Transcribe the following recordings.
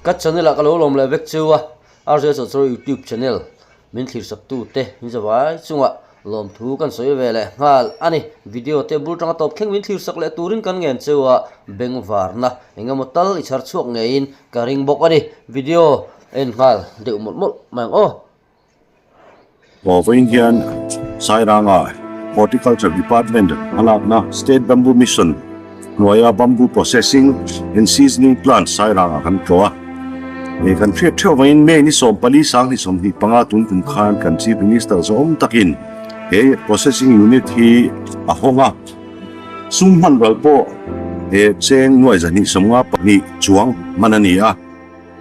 các channel là cái lỗ lồng là vector chuwa RJ cho YouTube channel min thlir sak tu te min zawai chunga lom thu kan soi ve le ngal ani video te bul tanga top kheng min thlir sak le turin kan ngen chuwa beng varna enga motal ichar chuak ngein karing bok ani video en ngal de mot mang o Over Indian Sairanga Horticulture Department Alakna State Bamboo Mission Noya Bamboo Processing and Seasoning Plant Sairanga kan toa e kan thre thwain me ni som pali sang ni som hi panga tun kum khan kan chief minister zom takin e processing unit hi a honga summan balpo e cheng noi zani somnga pani chuang manani a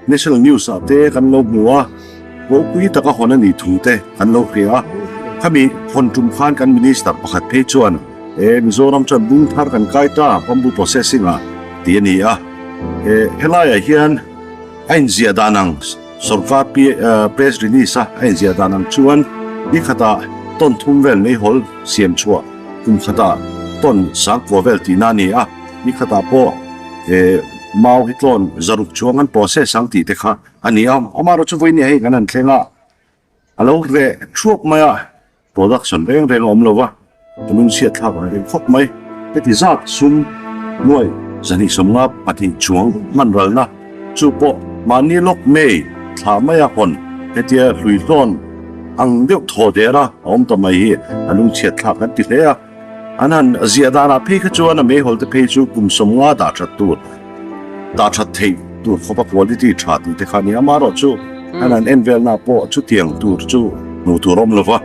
national news ate kan lo muwa wo kui taka hona ni thute kan lo khia khami phon tum khan kan minister pakhat pe chuan e mizoram chan bung thar kan kaita bamboo processing a tiani a e helaya hian ain zia danang sarkar press release ain zia danang chuan ni khata ton thum vel nei hol siam chua kum khata ton sang ko vel tinani a ni khata po e mau hitlon zaruk chuangan process sang ti te kha ani amaro chu voini hei kanan thlenga alo re thuak maya production reng om lova tunung sia thla ba re khop mai te ti zat sum noi zani somnga pati chuang manralna chu po mani lok mei thla maya hon petia hluiton ang deuh tho dera om to mai hi anung sia thla kan ti hlea anan ziadana phe kha chuan me hol te phe chu kum somnga da that tu da that thei tu khopa quality tha tu te khani amaro chu anan envel na po chu tiang tur chu nu turom lova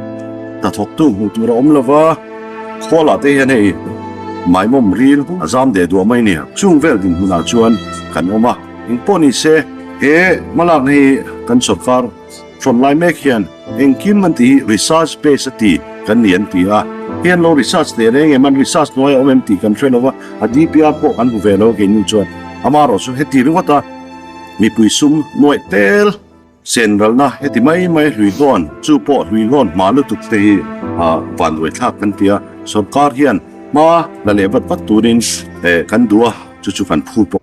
ta thok tu nu turom lova khola te nei mai mom ril azam de do mai ne chung vel din huna chuan kan oma ingponi se e malak nei kan sarkar from lai mek hian engkin man ti research base ati kan nian ti a hian lo research te reng e man research noi OMT kan train over a DPR po kan bu velo ge nu chuan amaro chu heti ringota mi puisum noi tel central na heti mai hlui don chu po hlui lon malu tuk te a van wei thak kan tia sarkar hian ma la lebat pat turin e kan dua chu kan phu po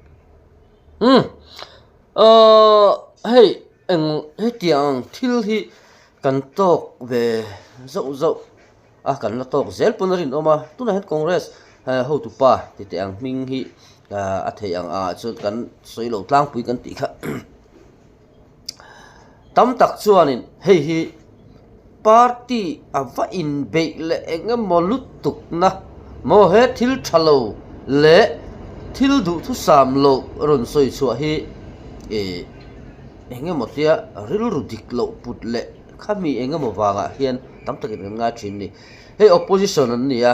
hey hey tiang thil hi kan tok ve zo kan la tok zel punarin oma tuna het congress ho tu pa ti te ang ming hi a thei ang a chu kan soilo tlang pui kan ti kha tam tak chuanin hei hi party ava in be le enga molut tuk na mo he thil thalo le thil du thu sam lo ron soi chu hi e enga motia ril rudik lo put le khami enga mo wanga hian tam takin nga thin ni hei opposition an ni a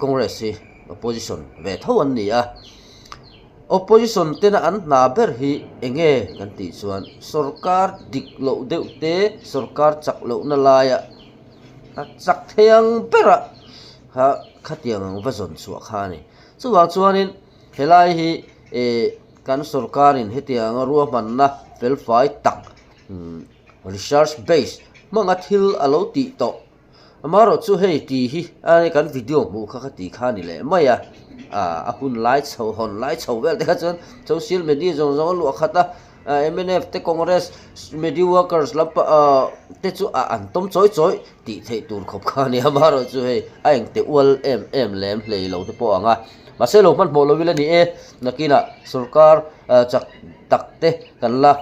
congress hi opposition ve tho an ni a opposition tena an na ber hi enge kan ti chuan sarkar dik lo deuh te sarkar chak lo na laya a chak theang pera ha khatiang vazon chu kha ni chuwang chuanin helai hi kan sarkarin hetiang ruwa man na fel fai tak research base manga thil alo ti to amaro chu hei ti hi ani kan video mu kha ti kha ni le maya a hun lai chho hon lai chho vel te kha chon social media jong lu khata MNF te congress media workers lap te chu an tom choi ti thei tur khop kha ni amaro chu hei aeng te wal em lem hlei lo te po anga maselo man mo lo wila ni e nakina sarkar chak takte kanla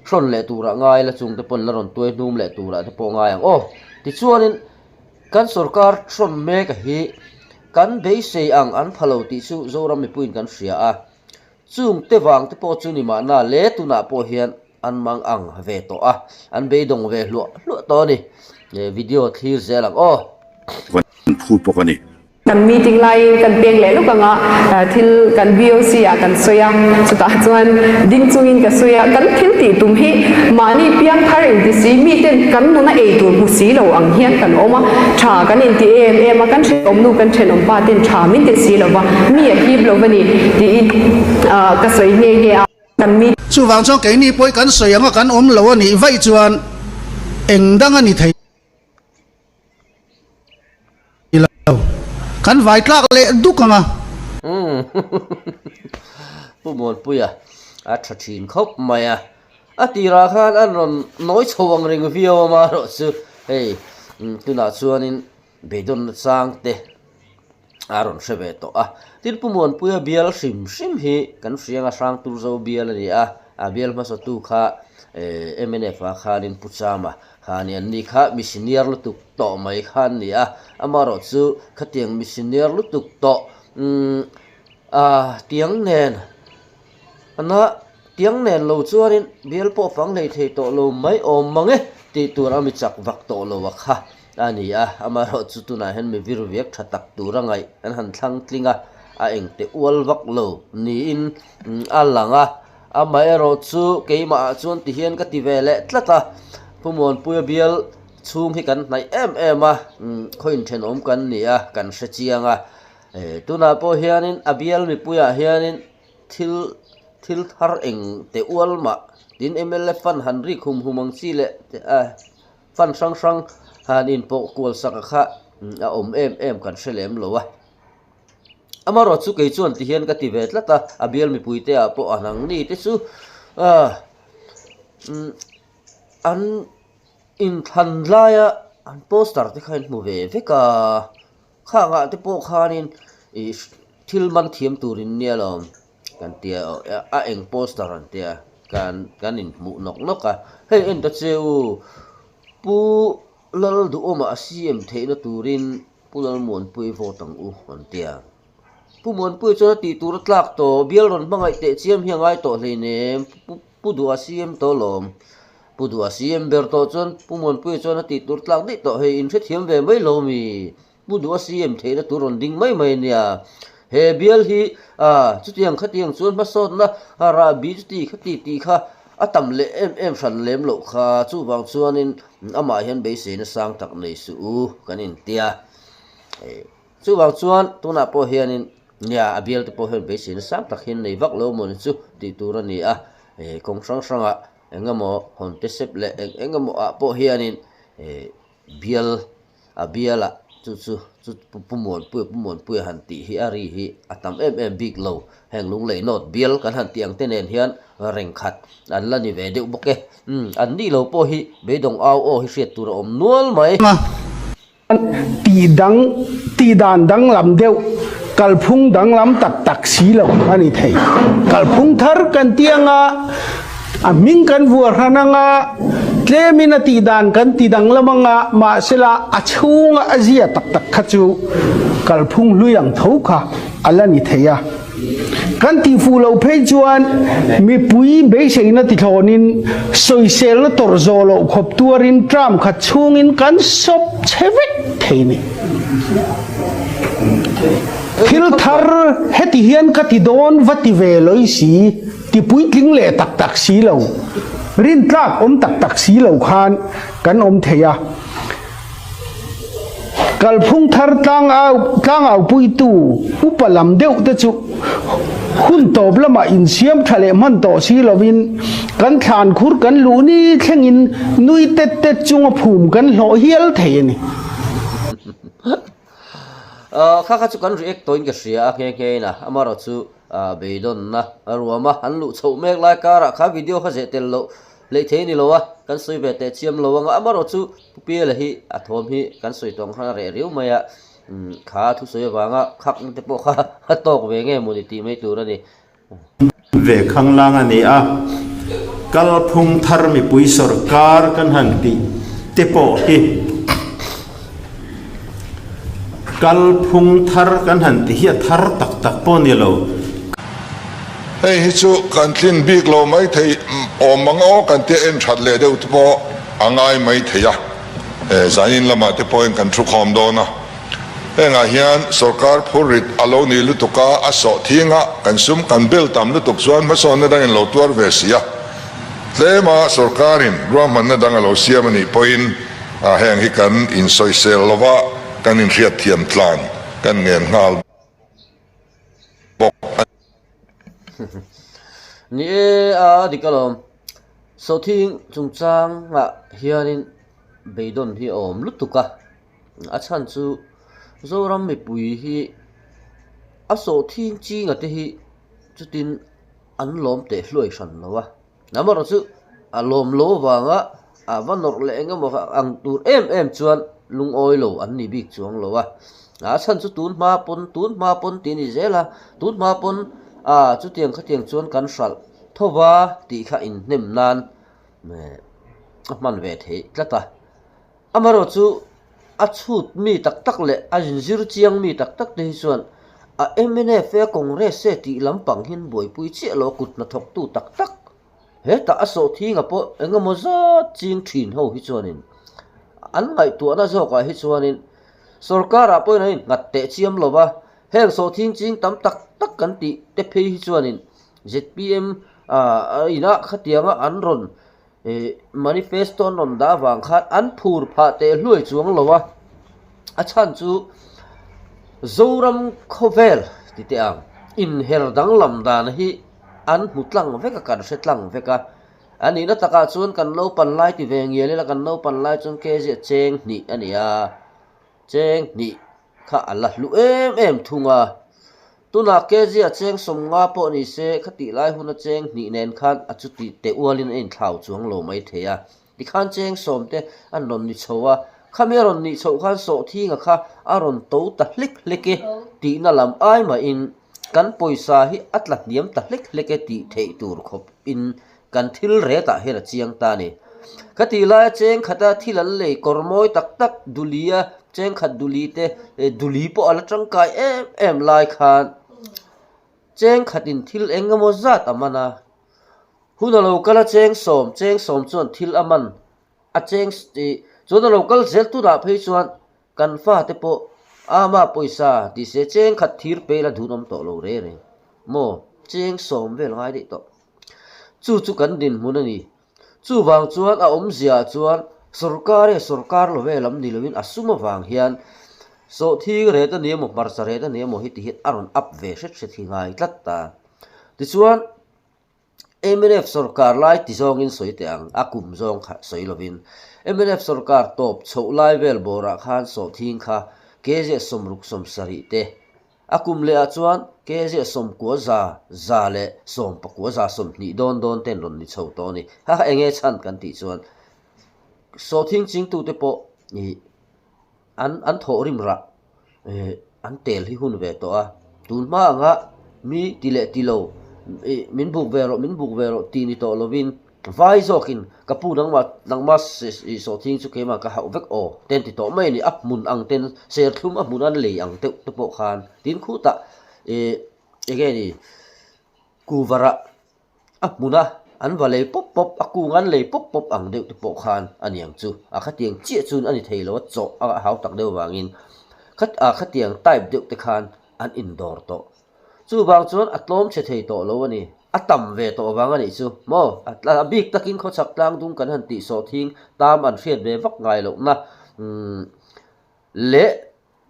thron le tura ngai la chung te pon la ron toi num le tura te po ngai ang ti chuanin kan sarkar thron me ka hi kan be sei ang an phalo ti chu zoram mi puin kan hria a chung te wang te po chu ni ma na le tuna po hian an mang ang ve to a an be dong ve hlu to ni video clear zelang phu pokani kan meeting lai kan peng le lu kanga thil kan VOC ya kan soya chuta chuan ding chungin ka soya kan thil ti tum hi mani piang thar in ti si mi ten kan nu na e tur bu si lo ang hian kan oma tha kan in ti em kan om nu kan chen om pa ten tha min te si lo ba mi a hi lo bani ti ka soi nge nge kan mi chu wang chong ke ni poi kan soya nga kan om lo ni vai chuan eng dang ani thei kan vai tlak le dukanga pumon puya a thathin khop mai a tira khan an ron noi chawang ring vio ma ro chu hey tuna chuanin beidon sang te aron shebe to tin pumon puya bial sim hi kan frianga sang tur zo bial ani a bial ma so tu kha MNF a khanin puchama khani an ni kha missioner lutuk to mai khan ni amaro chu khatiang missioner lutuk to tiang nen ana tiang nen lo chuanin bial po phang nei thei to lo mai om mange ti tur ami chak vak to lo wa kha ani amaro chu tuna hen mi vir viek thatak turangai an han thlang tlinga a engte ual vak lo ni in alanga amai ro chu keima chuan ti hian ka ti vele tlata pumon puya bial chung hi kan nai em khoin then om kan ni kan hre chianga tuna po hianin abial mi puya hianin thil thar eng te ual ma tin MLF fan hanri khum humang chi le fan sang hanin po kual saka kha om em kan hrelem lo amaro chu ke chuan ti hian ka ti ve tlata abial mi puite po anang ni te chu an in than laya an poster te khain mu ve veka kha nga te po khanin thilman thiam turin nialom kan tia eng poster an tia kan in mu nok hey en ta cheu pu lal du oma CM theina turin pulal mon pui votang an tia pumon pui cho ti tur tlak to bial ron bangai te chiam hiangai to hleine pudu CM to lom pudu CM ber to chon pumon pui cho na ti tur tlak ni to he in the thiam ve mai lo mi pudu CM theina tur ron ding mai nia he bial hi chutiang khatiang chuan ma sot na ra bi ti khati ti kha atam le em san lem lo kha chu wang chuanin ama hian be se na sang tak nei su kanin tia chu wang chuan tuna po hianin nya abial te po hen be sin sam tak hin nei vak lo mon chu ti turani kong sang engamo hon te sep le engamo po hianin bial abiala chu pumon pu han ti hi ari hi atam em big low heng lung le not bial kan han tiang tenen hian reng khat an la ni ve de boke an ni lo po hi be dong au o hi hriat tur om nual mai ti dan dang lam deuh kalphung dang lam tak si lo ani thei kalphung thar kan tianga aming kan vuar hananga tlemina ti dan kan ti dang lamanga ma sela achunga azia tak khachu kalphung luyang thoka alani theya kan ti fu lo phei chuan mi pui be seina ti thonin soisel na torzo lo khop tuarin tram kha chungin kan sop chevek theini thil thar heti hian ka ti don vati ve loi si ti pui tling le tak si lo rin tlak om tak si lo khan kan om theya kalphung thar tlang au pui tu upalam deuh te chu hun top lama in siam thale man to si lovin kan thlan khur kan lu ni thlengin nui tet chunga phum kan hlo hial theini kha chu kan react toin ka ria nge na amaro chu beidon na ruama han lu chho mek lai kara kha video kha je tel lo le theini lo kan soi be te chiam lo nga amaro chu pi le hi athom hi kan soi tong kha re riu maya kha thu soi wanga khak te po kha tok ve nge mu ni ti mai tur ani ve khang lang ani kalphung thar mi pui sarkar kan han ti te po hi kalphung thar kan han ti hi thar tak po ni lo hey hi chu kan thlin bik lo mai thei omang o kan te en that le deuh po angai mai theya zain lama te po en kan thu khom do na enga hian sarkar phurit alo ni lutuka aso thinga kan sum kan bel tam lutuk chuan ma son na dang en lo tuar ve sia tlema sarkarin raman na dang lo sia mani point heng hi kan in soisel lova kan in riat thiam tlan kan ngen ngal bok ni dikalom so thing chung chang nga hianin beidon hi om lutuka achan chu zoram mi pui hi aso thing chi nga te hi chutin an lom te hloi san lo wa namar chu a lom lo wanga a vanor le enga mo ang tur em chuan lung oi lo an ni bik chuang lo wa a san chu tun ma pon ti ni zela tun ma pon a chu tiang kha tiang chuan kan sal thowa ti kha in nem nan me man ve the tlata amaro chu a chut mi tak le a jinjir chiang mi tak te chuan a MNF e congress se ti lampang hin boi pui chi lo kut na thok tu tak he ta aso thi nga po enga mo za ching thin ho hi chuanin an ngai tu na zo ka hi chuanin sarkar a po nei ngat te chiam lowa heng so thing ching tam tak kan ti te phei hi chuanin ZPM ina khatianga an ron manifesto non da wang khat an phur pha te hloi chuang lowa a chan chu zoram khovel ti te ang in her dang lam dan hi an mutlang veka kan setlang veka ani na taka chuan kan lo pan lai ti veng ye le kan lo pan lai chun ke je cheng ni ania cheng ni kha ala lu em thunga tuna ke je cheng som nga po ni se khati lai huna cheng ni nen khan achuti te walin in thlau chuang lo mai theya ti khan cheng som te an non ni chowa khameron ni chho khan so thi nga kha aron to ta hlik hleke ti na lam ai ma in kan poisa hi atlat niam ta hlik hleke ti thei tur khop in kan thil re ta hera chiang ta ni khati la cheng khata thilan le kormoi tak dulia cheng khat duli te duli po ala tangkai em lai khan cheng khatin thil engamo zat amana hunalo kala cheng som chuan thil aman a cheng chona local zel tu da phei chuan kan fa te po ama poisa ti se cheng khat thir pe la dhunom to lo re mo cheng som vel ngai di to chu kan din munani chu wang chuan a om zia chuan sarkar lo velam ni lovin asuma wang hian so thi re ta niam mar sa re ta niam hi ti hit aron up ve set hi ngai tlatta ti chuan MNF sarkar lai ti zong in soi te ang akum zong kha soi lovin MNF sarkar top chho lai vel bora khan so thing kha keje somruk som sari te akum le a chuan keje som ko za le som pa ko za som ni don ten ron ni chho to ni ha enge chan kan ti chuan so thing ching tu te po ni an tho rim ra an tel hi hun ve to a tun ma nga mi tilo min buk vero ti ni to lovin vai zokin kapu nang mas so thing chu ke ma ka hau vek o ten ti to mai ni ap mun ang ten ser thum a mun an le ang te po khan tin khu ta ege ni ku vara ap muna an vale pop aku ngan le pop ang de te po khan aniang chu a khatiang chi chun ani theilo cho a hau tak de wangin khatiang type de te khan an indoor to chu bang chun atlom che thei to lo ani atam ve to wang ani chu mo atla big takin kho chak tlang dung kan han ti so thing tam an hriat ve vak ngai lo na le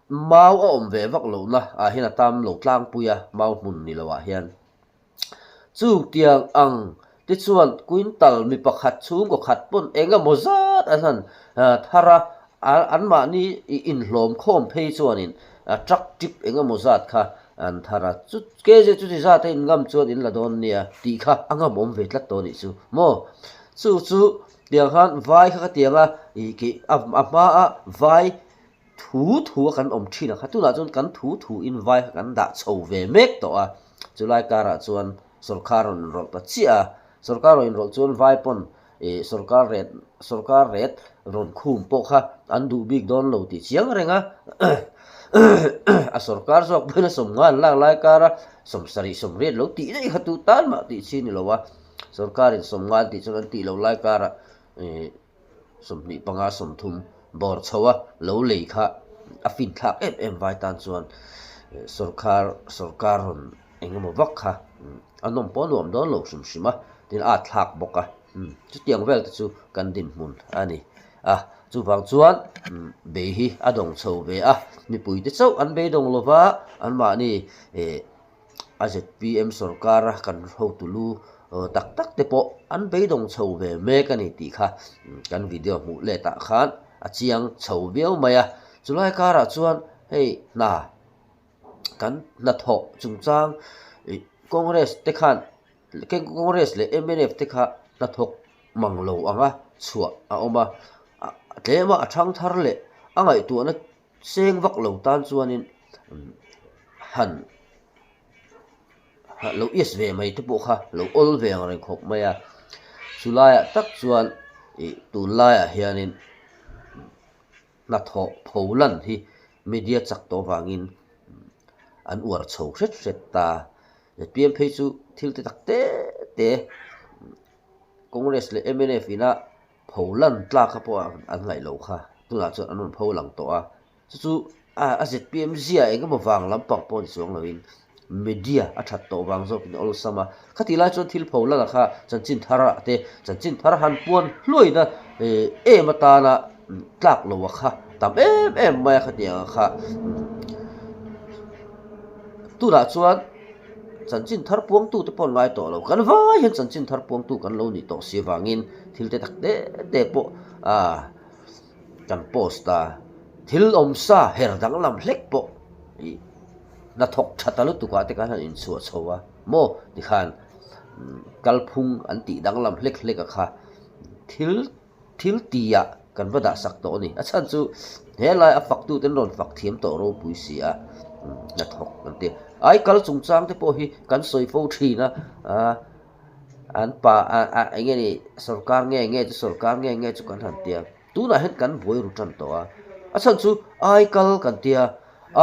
mau om ve vak lo na a hina tam lo tlang puya mau mun ni lo wa hian chu tiang ang ti chuan quintal mi pakhat chung ko khat pon enga mozat asan thara an ma ni in hlom khom phei chuanin truck tip enga mozat kha an thara chu ke je chu za te ngam chuan in la don nia ti kha angam om ve tlat to ni chu mo chu tiang han vai kha tianga i ki ama vai thu kan om thina kha tu la chun kan thu in vai kan da chho ve mek to a chulai kara chuan sarkaron ro ta chia sarkaro in ro chuan vai pon sarkar ret ron khum po kha an du big don lo ti chiang renga a sarkar sok bena som ngan lang lai kara som sari som ret lo ti nei khatu tan ma ti chin ni lo wa sarkar in som ngan ti chuan ti lo lai kara som ni panga som thum bor chowa lo lei kha a fin thak em vai tan chuan sarkar ron engemaw vak kha anom po nuam don lo shima tin a thak boka chu tiang vel chu kan din mun ani chu wang chuan be hi adong chho ve mi pui te chau an be dong lova an ma ni ZPM sarkar kan ho tulu tak te po an be dong chho ve me kan ni ti kha kan video mu le ta khan a chiang chho veo maya chulai kara chuan hei kan na tho chung chang congress te khan keng Congress le MNF te kha na thok manglo anga chua a oma tlema athang thar le angai tu na seng vak lo tan chuanin han lo yes ve mai te po kha lo ol ve ang ren khop maya sulaya tak chuan tu laya hianin na tho pholan hi media chak to wangin an uar chho hret ta PM phei chu thil te tak te Congress le MNF ina pholan tla kha po an ngai lo kha tuna chu anun pholang to a chu a ZPM zia eng ma wang lam pang pon chuang lovin media a that to wang zo pin ol sama khati la chu thil pholan kha chanchin thara te chanchin thar han puan hloina e mata na tlak lo kha tam em mai khatia kha tuna chuan chanchin thar puang tu te pon ngai to lo kan vai hen chanchin thar puang tu kan lo ni to si wangin thil te tak te po kan posta thil om sa her dang lam hlek po na thok thatalu tu ka te kan in chu chowa mo ti khan kalphung an ti dang lam hlek hlek kha thil tia kan bada sak to ni a chan chu helai a fak tu ten ron fak thiam to ro pui sia na thok kan te ai kal chung chang te po hi kan soi fo thi na an pa enge ni sarkar nge chu sarkar nge chu kan han tia tu na hen kan boi ru tan to a chan chu ai kal kan tia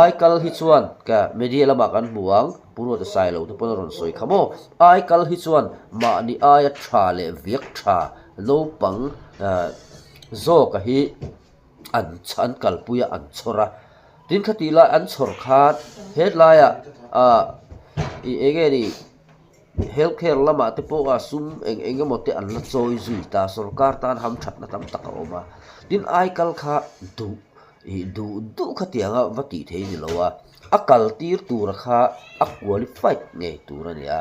ai kal hi chuan ka media lama kan buang puro ta sai lo te pon ron soi khamo ai kal hi chuan ma ni ai a tha le viek tha lo pang zo ka hi an chan kal puya an chora tin khati la an chor khat headline ege ni healthcare lama te po sum enge mote an la choi zui ta sarkar tan ham that na tam tak oma tin ai kal kha du khatianga vati thei ni lowa akal tir tur kha a qualified nge tur ania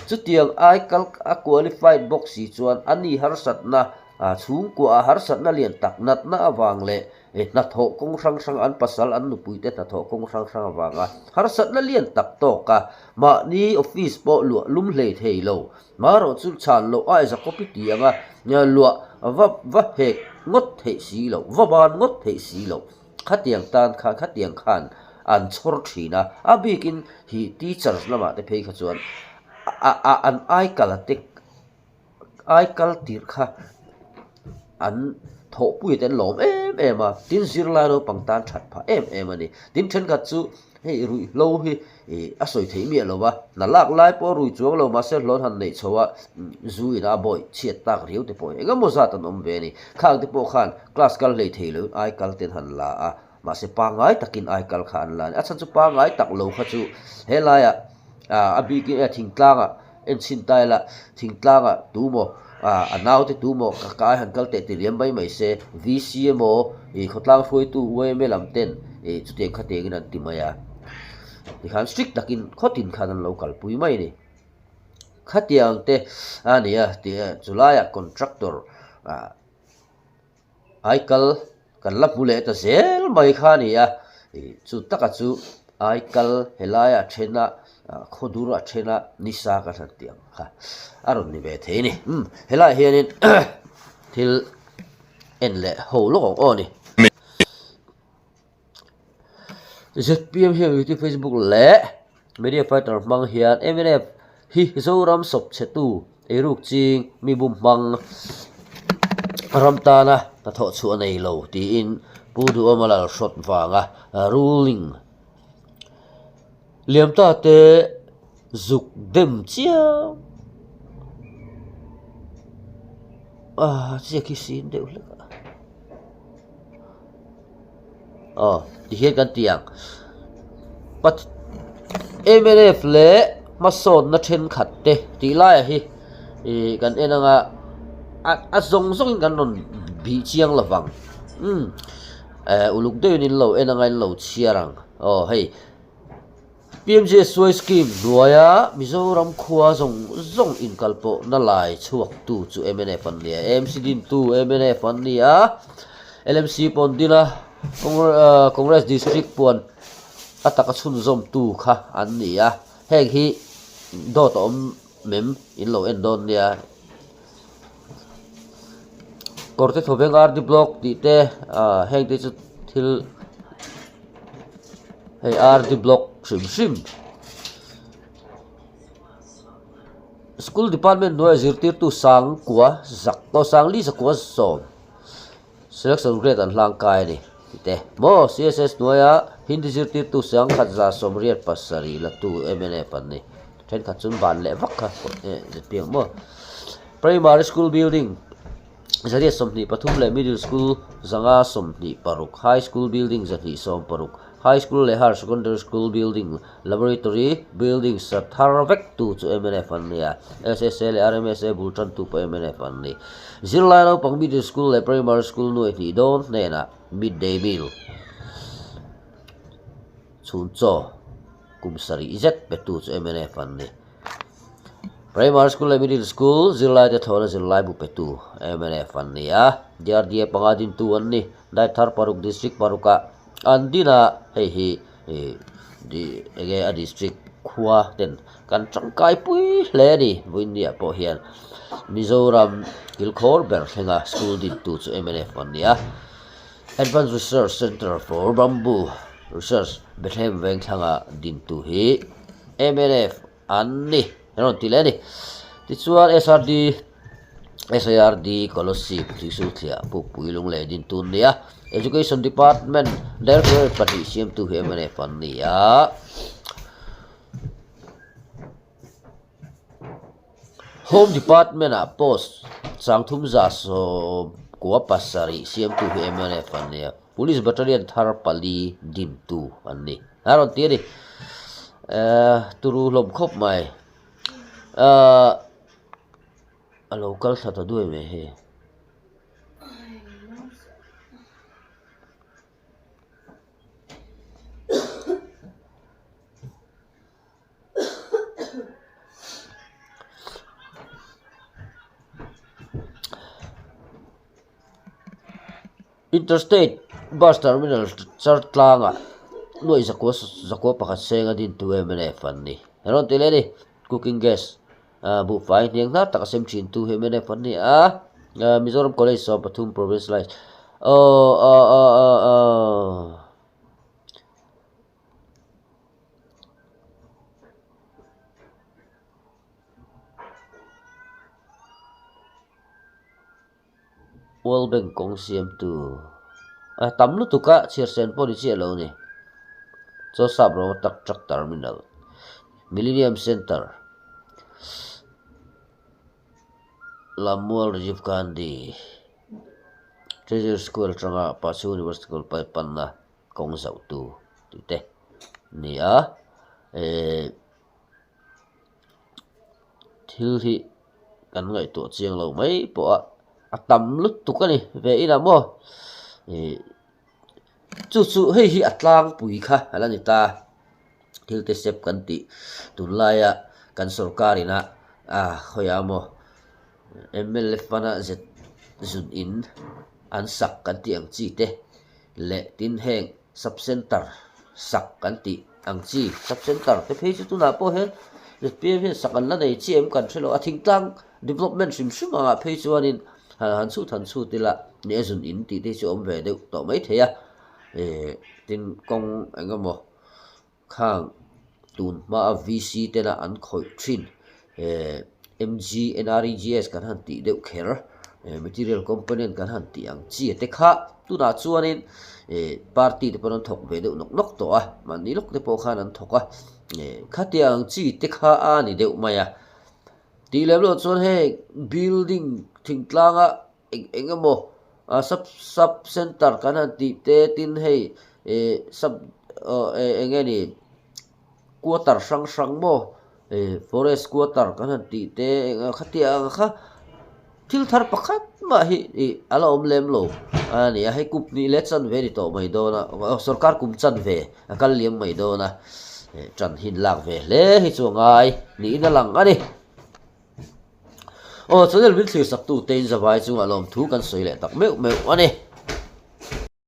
chu tiang ai kal a qualified box si chuan ani har sat na chung ko a har sat na lian tak nat na awang le na tho kong sang an pasal an nupui te na tho kong sang awanga har sat na lian tak to ka ma ni office po lu lum hle thei lo ma ro chu chan lo ai za copy ti anga nya lu va hek ngot thei si lo va ban ngot thei si lo khatiang tan kha khatiang khan an chor thina abikin hi teachers lama te phei kha chuan an ai kal tir kha an tho pui ten lom em tin zir la no pangtan that pha em ani tin then ka chu hei rui lo hi a soi thei mi lo wa na lak lai po rui chuang lo ma se hlon han nei chowa zui na boy chiat tak riu te po ega mo za tan om ve ni khang te po khan class kal lei thei lo ai kal ten han la ma se pa ngai takin ai kal khan la a chan chu pa ngai tak lo kha chu helaya abi ki thing tlanga en chin tai la thing tlanga tu mo anaw te tu mo ka han kal te liam bai mai se VCMO khotlang foi tu we me lam ten chu te kha te gin an ti maya ti khan strict takin khotin khan an local pui mai ni khatiang te ania te julaya contractor ai kal kan la pule ta zel mai kha ni chu taka chu ai kal helaya thena khodura thena nisa ka thatiang kha aron ni be the ni helai hianin thil en le ho lo oni ZPM here with Facebook le media fighter mang hian MNF hi zoram sop chetu eruk ching mi bum mang ramtana ta tho chu nei lo ti in pudu amalal shot wanga ruling liam ta te zuk dem chia chia ki sin de ule di hian kan tiang but MNF le mason na then khat te ti lai hi kan enanga a zong kan non bi chiang lawang uluk de nin lo enanga lo chiarang hei PMJ Sway Scheme duaya Mizoram khuwa zong in kalpo na lai chuak tu chu MNF an lia MCD tu MNF an lia LMC pondina Congress district pon ataka chun zom tu kha an nia heng hi do to mem in lo en don nia korte thobeng RD block ti te heng te chu thil hey RD block sim school department no zirtir tu sang kwa zak to sang li zakwa som selection grade an hlang kai ni te mo CSS noya hindi zirtir tu sang khat za som riat pasari la tu MNF an ni then khat chun ban le vak kha piang mo primary school building Zariya somni pathum le middle school zanga somni paruk high school building zati som paruk high school le har secondary school building laboratory building satharvek tu chu MNF an nia SSL RMSA bultan tu pa MNF an ni zirlano pang middle school le primary school no ti don nena midday meal chuncho kumsari izet petu chu MNF an ni primary school and middle school zilai te thona zilai bu petu MNF an ni a DRDA pangadin tu an ni dai thar paruk district paruka andina hi di ege a district khua ten kan changkai pui hle ni buinia po hian Mizoram Hilkhor ber thenga school din tu chu MNF an ni a Advanced Research Center for Bamboo Research Bethlehem veng thanga din tu hi MNF an ni Ano tilani tichuan SRD Colossi tisu thia pu puilung le din tun nia Education Department Director Pati CM2 MNF an nia Home Department a post sangthum za so kwa pasari CM2 MNF an nia Police Battalion thar pali din tu an ni aron tiri turu lom khop mai a local thata duai me he Interstate bus terminal chart tlanga noi zakwa pakhat senga din tu MNF an ni aron tileni cooking gas bu fai niang na tak sem chin tu MNF an ni Mizoram College of Pathum Provincialized World Bank kong CM2 tamlu tuka chirsen po di lo ni so sabro tak terminal Millennium Center Lamuel Rajiv Gandhi Treasure School Tranga Pasu University School Pai Panna Kong Zau Tu Tite ni thil hi kan ngai to chiang lo mai po atam lut tu ka ni ve ina mo chu hi atlang pui kha alani ta thil te sep kan ti tunlaya kan sarkarina khoyamo MLF pana zet zun in an sak kan ti ang chi te le tin heng sub center sak kan ti ang chi sub center te phei chu na po he le pm sakan la nei chi em kan thelo athing tlang development sim anga phei chuanin han chu tila ne zun in ti te chu om ve de to mai theya tin kong angamo khang tun ma VC te na an khoi thin MG NREGS kan han ti deuh kher material component kan han ti ang chi te kha tu na chuanin party te panon thok ve deuh nok to man ni lok te po khan an thoka kha ti ang chi te kha ani deuh maya ti level chuan he building thingtlanga engamo sub center kan han ti te tin hei sub engeni quarter sang mo forest quarter kan han ti te khatia kha thil thar pakhat ma hi ala om lem lo ani a he kup ni election ve ri to mai do na sarkar kum chan ve akal liam mai do na chan hin lak ve le hi chungai ni na lang ani channel vil thir sak tu tein zawai chu alom thu kan soile tak meu ani